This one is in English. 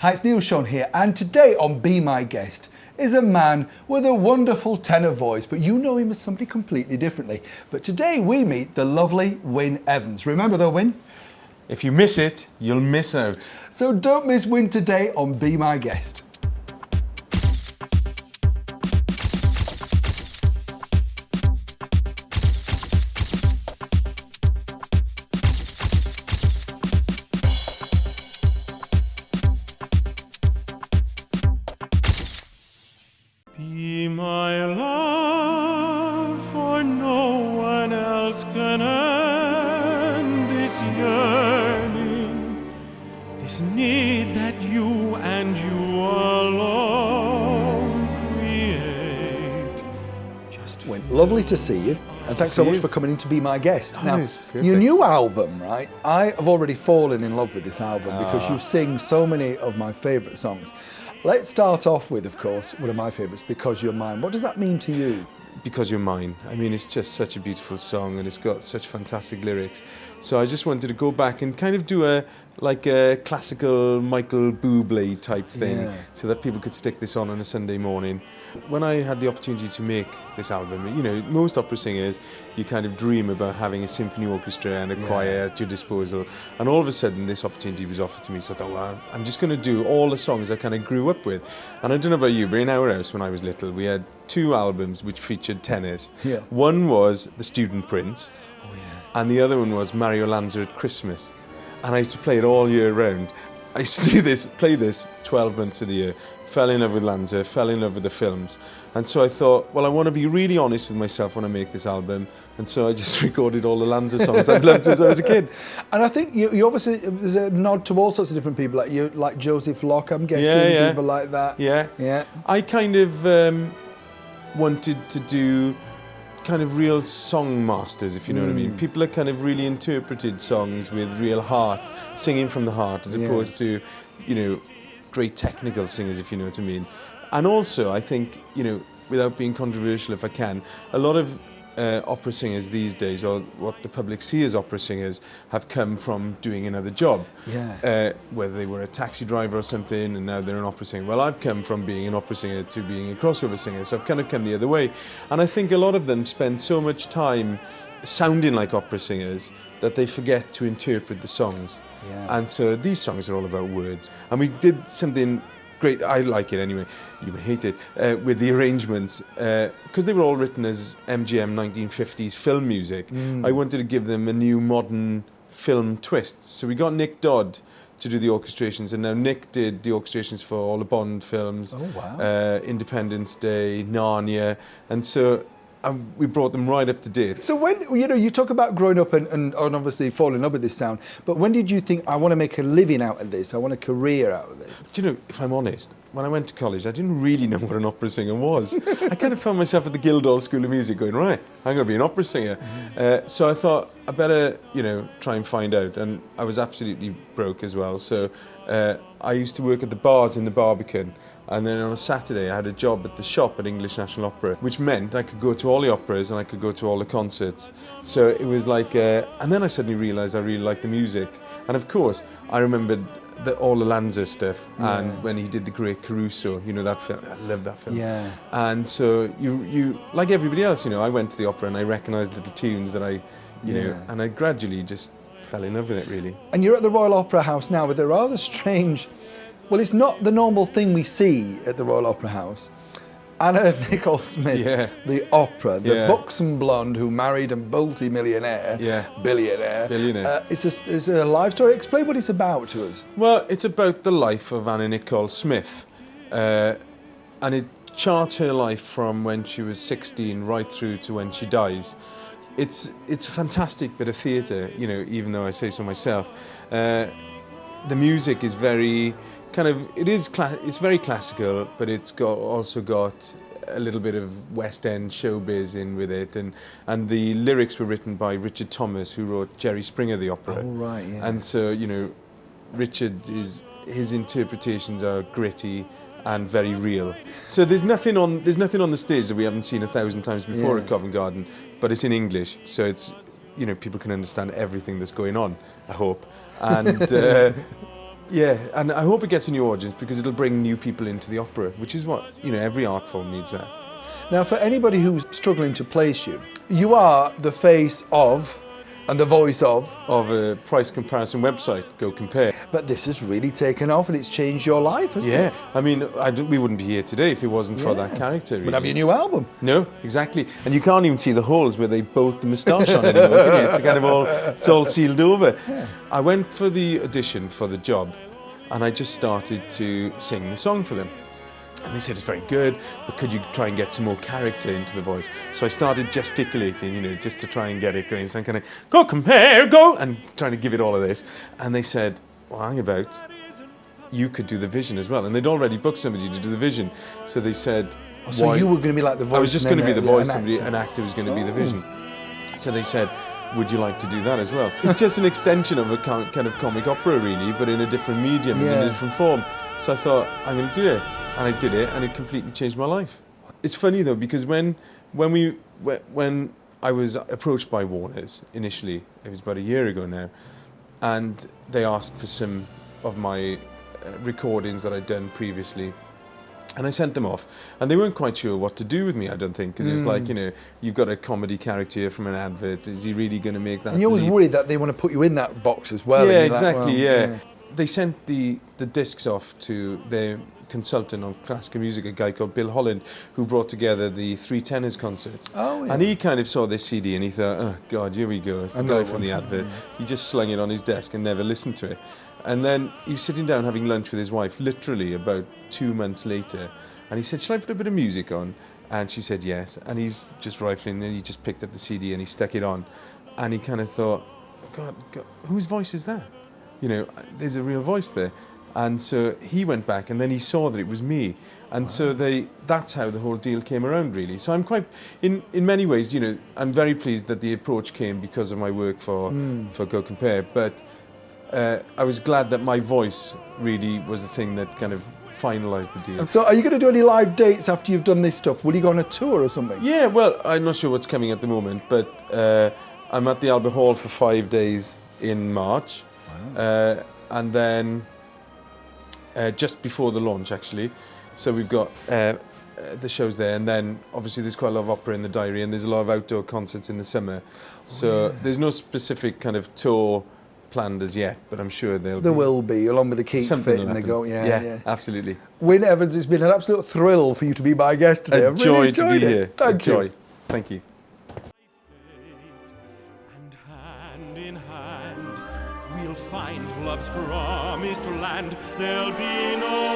Hi, it's Neil Sean here, and today on Be My Guest is a man with a wonderful tenor voice, but you know him as somebody completely differently. But today we meet the lovely Wynne Evans. Remember though, Wynne? If you miss it, you'll miss out. So don't miss Wynne today on Be My Guest. Be my love, for no one else can end this yearning, this need that you and you alone create. Just Wynne, lovely to see you, and thanks so much for coming in to be my guest. Oh, Now, it's perfect. your new album, right? I have already fallen in love with this album because you sing so many of my favourite songs. Let's start off with, of course, one of my favourites, Because You're Mine. What does that mean to you? Because You're Mine. I mean, it's just such a beautiful song and it's got such fantastic lyrics. So I just wanted to go back and kind of do a classical Michael Bublé type thing, so that people could stick this on a Sunday morning. When I had the opportunity to make this album, you know, most opera singers, you kind of dream about having a symphony orchestra and a choir at your disposal. And all of a sudden, this opportunity was offered to me. So I thought, well, I'm just going to do all the songs I kind of grew up with. And I don't know about you, but in our house when I was little, we had two albums which featured tenors. Yeah. One was The Student Prince, and the other one was Mario Lanza at Christmas. And I used to play it all year round. I used to play this 12 months of the year, fell in love with Lanza, fell in love with the films. And so I thought, well, I want to be really honest with myself when I make this album. And so I just recorded all the Lanza songs I've loved since I was a kid. And I think you obviously, there's a nod to all sorts of different people, like Joseph Locke, I'm guessing, people like that. Yeah. I kind of wanted to do kind of real song masters, if you know what I mean. People that kind of really interpreted songs with real heart, singing from the heart, as opposed to, you know, great technical singers, if you know what I mean. And also, I think, you know, without being controversial if I can, a lot of opera singers these days, or what the public see as opera singers, have come from doing another job. Whether they were a taxi driver or something and now they're an opera singer. Well, I've come from being an opera singer to being a crossover singer, so I've kind of come the other way. And I think a lot of them spend so much time sounding like opera singers that they forget to interpret the songs. And so these songs are all about words. And we did something great, I like it anyway, you may hate it, with the arrangements, because they were all written as MGM 1950s film music. I wanted to give them a new modern film twist. So we got Nick Dodd to do the orchestrations, and now Nick did the orchestrations for all the Bond films, Independence Day, Narnia, and so we brought them right up to date. So when, you know, you talk about growing up and obviously falling in love with this sound, but when did you think, I want to make a living out of this, I want a career out of this? Do you know, if I'm honest, when I went to college, I didn't really know what an opera singer was. I kind of found myself at the Guildhall School of Music going, right, I'm going to be an opera singer. So I thought, I better, you know, try and find out. And I was absolutely broke as well. So I used to work at the bars in the Barbican. And then on a Saturday, I had a job at the shop at English National Opera, which meant I could go to all the operas and I could go to all the concerts. So it was like, and then I suddenly realised I really liked the music. And of course, I remembered all the Lanza stuff, and when he did the great Caruso, you know, that film, I love that film. And so you like everybody else, you know, I went to the opera and I recognised little tunes that I, you know, and I gradually just fell in love with it, really. And you're at the Royal Opera House now with a rather strange, well, it's not the normal thing we see at the Royal Opera House. Anna Nicole Smith, the opera, the buxom blonde who married a multi-millionaire, billionaire. It's a life story. Explain what it's about to us. Well, it's about the life of Anna Nicole Smith, and it charts her life from when she was 16 right through to when she dies. It's a fantastic bit of theatre, you know, even though I say so myself. The music is very it's very classical, but it's also got a little bit of West End showbiz in with it, and the lyrics were written by Richard Thomas, who wrote Jerry Springer the opera. Oh right, yeah. And so, you know, his interpretations are gritty and very real. So there's nothing on the stage that we haven't seen 1,000 times before at Covent Garden, but it's in English, so it's, you know, people can understand everything that's going on, I hope. And Yeah, and I hope it gets a new audience because it'll bring new people into the opera, which is what, every art form needs that. Now, for anybody who's struggling to place you, you are the face of and the voice of a price comparison website, Go Compare. But this has really taken off and it's changed your life, hasn't it? Yeah, I mean, we wouldn't be here today if it wasn't for that character. Really. Would have your new album. No, exactly. And you can't even see the holes where they bolt the moustache on anymore, can you? It's kind of it's all sealed over. Yeah. I went for the audition for the job and I just started to sing the song for them. And they said, it's very good, but could you try and get some more character into the voice? So I started gesticulating, just to try and get it going. So I'm kind of, go compare, go, and trying to give it all of this. And they said, well, hang about, you could do the vision as well. And they'd already booked somebody to do the vision. So they said, so you were going to be like the voice? I was just going to be the voice, an actor was going to be the vision. So they said, would you like to do that as well? It's just an extension of a kind of comic opera, really, but in a different medium, in a different form. So I thought, I'm going to do it. And I did it, and it completely changed my life. It's funny though, because when I was approached by Warner's initially, it was about a year ago now, and they asked for some of my recordings that I'd done previously, and I sent them off, and they weren't quite sure what to do with me, I don't think, because it was like, you've got a comedy character here from an advert, is he really going to make that? And you're always worried that they want to put you in that box as well. Yeah, exactly, yeah. They sent the discs off to their consultant of classical music, a guy called Bill Holland, who brought together the Three Tenors concerts. Oh, yeah. And he kind of saw this CD and he thought, oh God, here we go, it's the guy from the advert. He just slung it on his desk and never listened to it. And then he was sitting down having lunch with his wife, literally about 2 months later, and he said, shall I put a bit of music on? And she said yes, and he's just rifling, and he just picked up the CD and he stuck it on, and he kind of thought, God, whose voice is that? There's a real voice there. And so he went back and then he saw that it was me. And so that's how the whole deal came around, really. So I'm quite, in many ways, I'm very pleased that the approach came because of my work for Go Compare. But I was glad that my voice really was the thing that kind of finalised the deal. So are you going to do any live dates after you've done this stuff? Will you go on a tour or something? Yeah, well, I'm not sure what's coming at the moment, but I'm at the Albert Hall for 5 days in March. Wow. And then just before the launch, actually. So we've got the shows there, and then obviously there's quite a lot of opera in the diary, and there's a lot of outdoor concerts in the summer. So there's no specific kind of tour planned as yet, but I'm sure there will be, along with the Keep Fit and the Go. Yeah, absolutely. Wynne Evans, it's been an absolute thrill for you to be my guest today. A joy to be here. Thank you. Joy. Thank you. And hand in hand, we'll find love's promised land. There'll be no